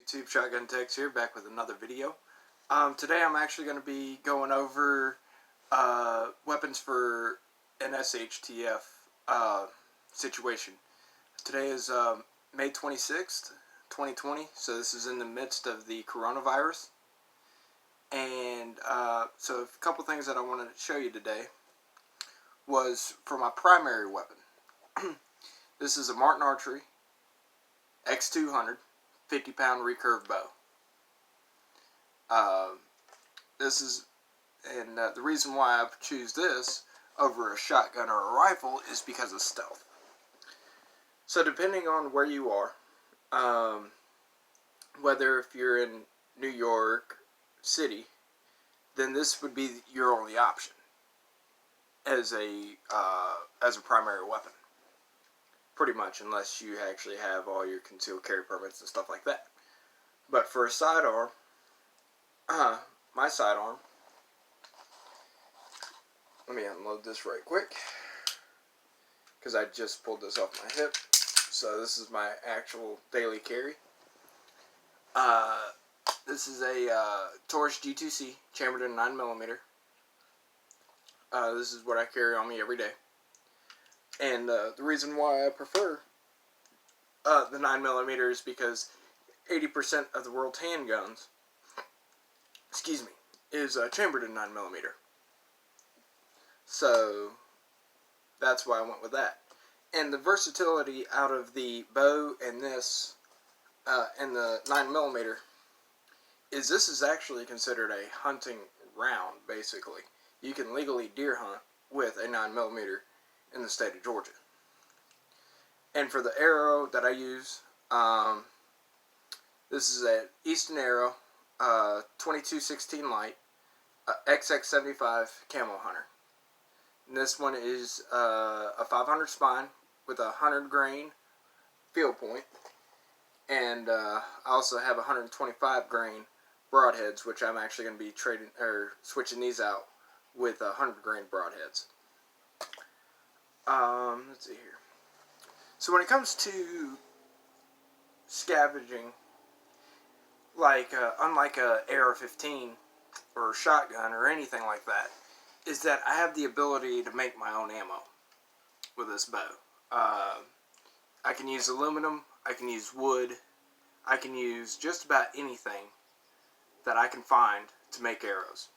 YouTube, Shotgun Tex here, back with another video. Today I'm actually going to be going over weapons for an Shtf situation. Today is May 26th, 2020, so this is in the midst of the coronavirus. And so a couple things that I wanted to show you today was for my primary weapon. This is a Martin Archery X200 50-pound recurve bow. The reason why I choose this over a shotgun or a rifle is because of stealth. So depending on where you are, whether if you're in New York City, then this would be your only option as a primary weapon. Pretty much, unless you actually have all your concealed carry permits and stuff like that. But for a sidearm, my sidearm, let me unload this right quick, because I just pulled this off my hip. So this is my actual daily carry. This is a Taurus G2C, chambered in 9mm. This is what I carry on me every day. And the reason why I prefer the 9mm is because 80% of the world's handguns, is chambered in 9mm. So that's why I went with that. And the versatility out of the bow and this and the 9mm is this is actually considered a hunting round, basically. You can legally deer hunt with a 9mm in the state of Georgia. And for the arrow that I use, this is an Easton Arrow 2216 Light XX75 Camo Hunter. And this one is a 500 spine with a 100 grain field point, and I also have 125 grain broadheads, which I'm actually going to be switching these out with 100 grain broadheads. Let's see here. So when it comes to scavenging, like unlike a AR-15 or a shotgun or anything like that, is that I have the ability to make my own ammo with this bow. I can use aluminum, I can use wood, I can use just about anything that I can find to make arrows.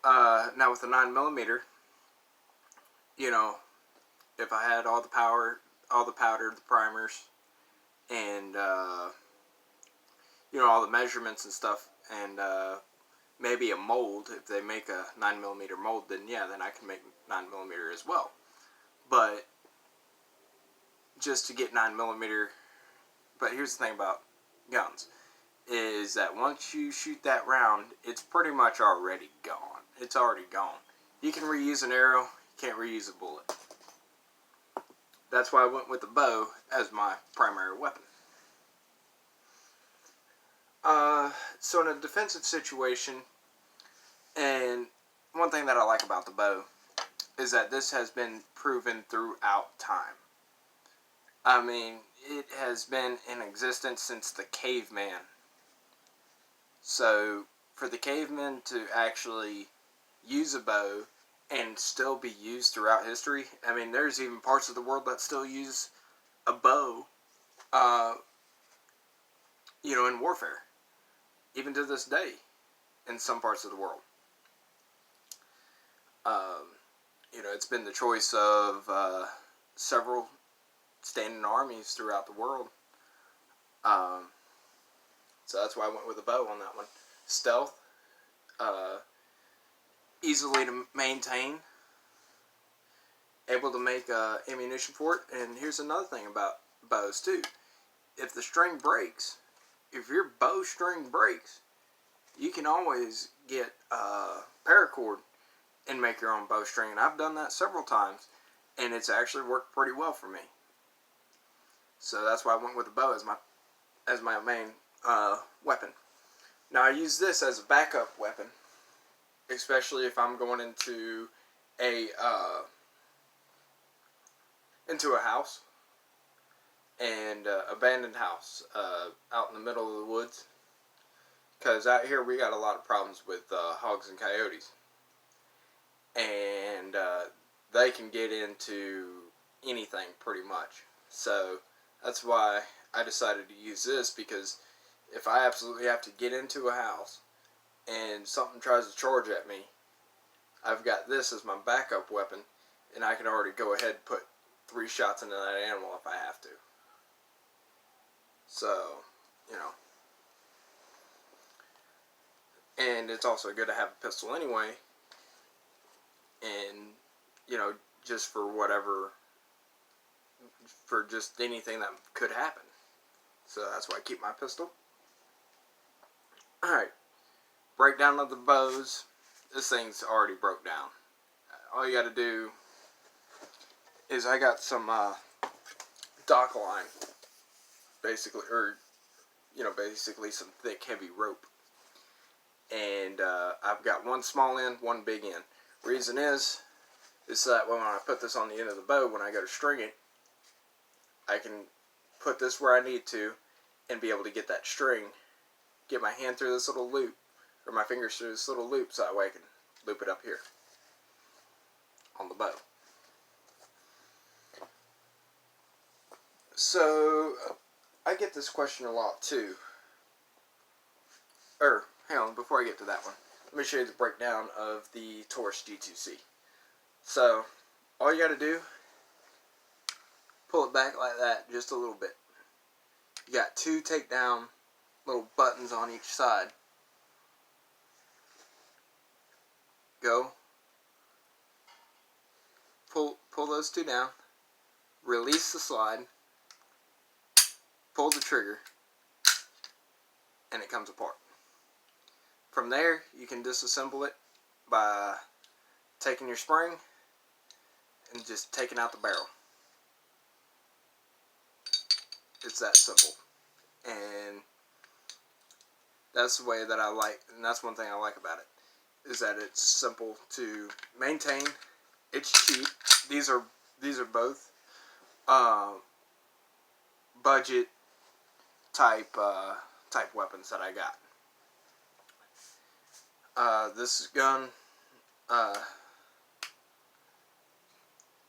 Now with the 9mm, you know, if I had all the powder, the primers, and you know, all the measurements and stuff, and maybe a mold, if they make a 9mm mold, then yeah, then I can make 9mm as well. But just to get 9mm, but here's the thing about guns, is that once you shoot that round, it's pretty much already gone. It's already gone. You can reuse an arrow, you can't reuse a bullet. That's why I went with the bow as my primary weapon. So in a defensive situation, and one thing that I like about the bow is that this has been proven throughout time. I mean, it has been in existence since the caveman. So for the cavemen to actually use a bow and still be used throughout history, I mean, there's even parts of the world that still use a bow, you know, in warfare, even to this day, in some parts of the world. You know, it's been the choice of several standing armies throughout the world. So that's why I went with a bow on that one. Stealth, easily to maintain, able to make ammunition for it. And here's another thing about bows too. If the string breaks, if your bow string breaks, you can always get paracord and make your own bowstring. And I've done that several times, and it's actually worked pretty well for me. So that's why I went with the bow as my main weapon. Now I use this as a backup weapon, especially if I'm going into a house and abandoned house out in the middle of the woods. Because out here we got a lot of problems with hogs and coyotes. And they can get into anything pretty much. So that's why I decided to use this, because if I absolutely have to get into a house and something tries to charge at me, I've got this as my backup weapon, and I can already go ahead and put 3 shots into that animal if I have to. So, you know. And it's also good to have a pistol anyway, and, you know, just for whatever, for just anything that could happen. So that's why I keep my pistol. Alright, breakdown of the bows. This thing's already broke down. All you gotta do is, I got some dock line, basically, or, you know, basically some thick, heavy rope. And I've got one small end, one big end. Reason is that when I put this on the end of the bow, when I go to string it, I can put this where I need to and be able to get that string, get my hand through this little loop, or my fingers through this little loop, so that way I can loop it up here on the bow. So I get this question a lot too. Hang on, before I get to that one, let me show you the breakdown of the Taurus G2C. So all you got to do, pull it back like that just a little bit. You got 2 takedown little buttons on each side. Go. Pull those 2 down. Release the slide. Pull the trigger. And it comes apart. From there, you can disassemble it by taking your spring and just taking out the barrel. It's that simple. And that's the way that I like, and that's one thing I like about it, is that it's simple to maintain. It's cheap. These are both budget type weapons that I got. This gun,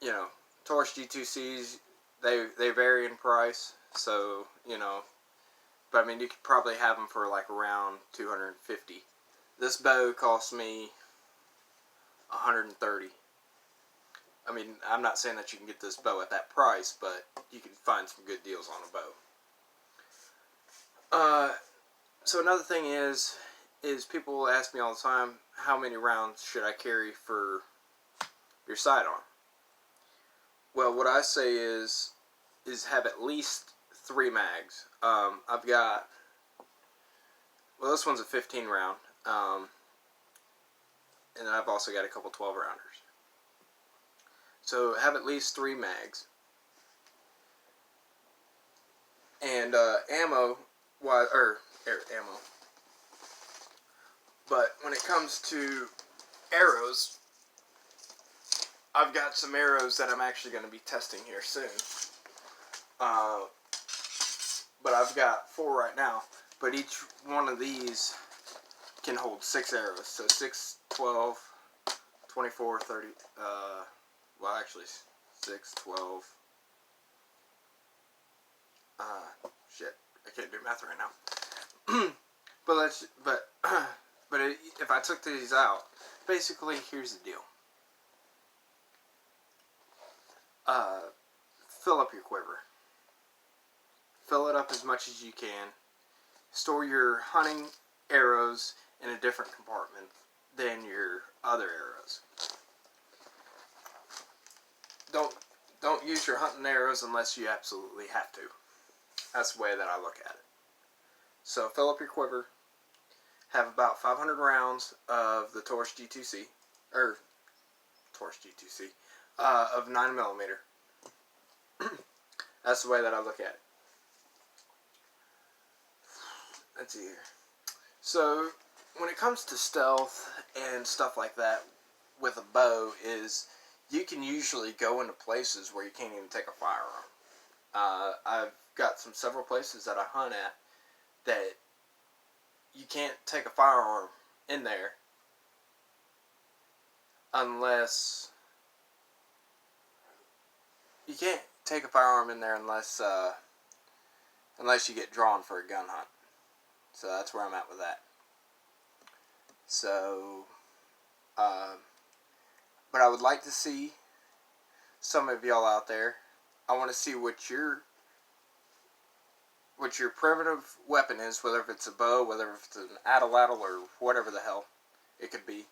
you know, Taurus G2Cs, they vary in price, so, you know, but I mean, you could probably have them for like around $250. This bow cost me $130. I mean, I'm not saying that you can get this bow at that price, but you can find some good deals on a bow. So another thing is people will ask me all the time, how many rounds should I carry for your sidearm? Well, what I say is have at least 3 mags. I've got, well, this one's a 15 round, and then I've also got a couple 12 rounders. So have at least 3 mags. And ammo. But when it comes to arrows, I've got some arrows that I'm actually going to be testing here soon. But I've got 4 right now. But each one of these can hold 6 arrows. So 6, 12, 24, 30, well, actually 6, 12, shit, I can't do math right now. But if I took these out, basically, here's the deal. Fill up your quiver. Fill it up as much as you can. Store your hunting arrows in a different compartment than your other arrows. Don't use your hunting arrows unless you absolutely have to. That's the way that I look at it. So fill up your quiver. Have about 500 rounds of the Taurus G2C, of 9mm. That's the way that I look at it. Let's see here. So when it comes to stealth and stuff like that with a bow, is you can usually go into places where you can't even take a firearm. I've got several places that I hunt at that you can't take a firearm in there unless you can't take a firearm in there unless you get drawn for a gun hunt. So that's where I'm at with that. So, but I would like to see some of y'all out there. I want to see what your primitive weapon is, whether it's a bow, whether it's an atlatl, or whatever the hell it could be,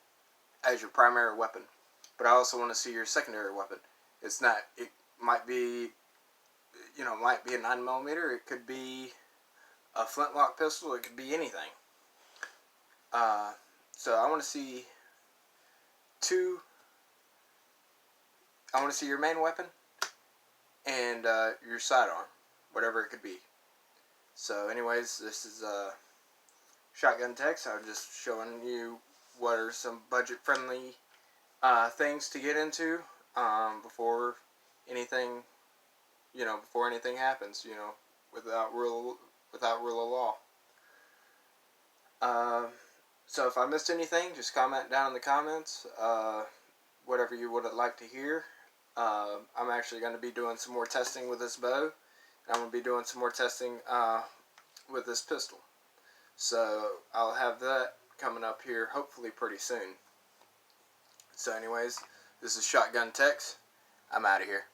as your primary weapon. But I also want to see your secondary weapon. It might be, might be a 9mm. It could be a flintlock pistol. It could be anything. So I want to see I want to see your main weapon and your sidearm, whatever it could be. So anyways, this is Shotgun Techs. I'm just showing you what are some budget-friendly things to get into before anything, before anything happens, without rule of law. So if I missed anything, just comment down in the comments. Whatever you would like to hear. I'm actually going to be doing some more testing with this bow. I'm going to be doing some more testing with this pistol. So I'll have that coming up here hopefully pretty soon. So anyways, this is Shotgun Techs. I'm out of here.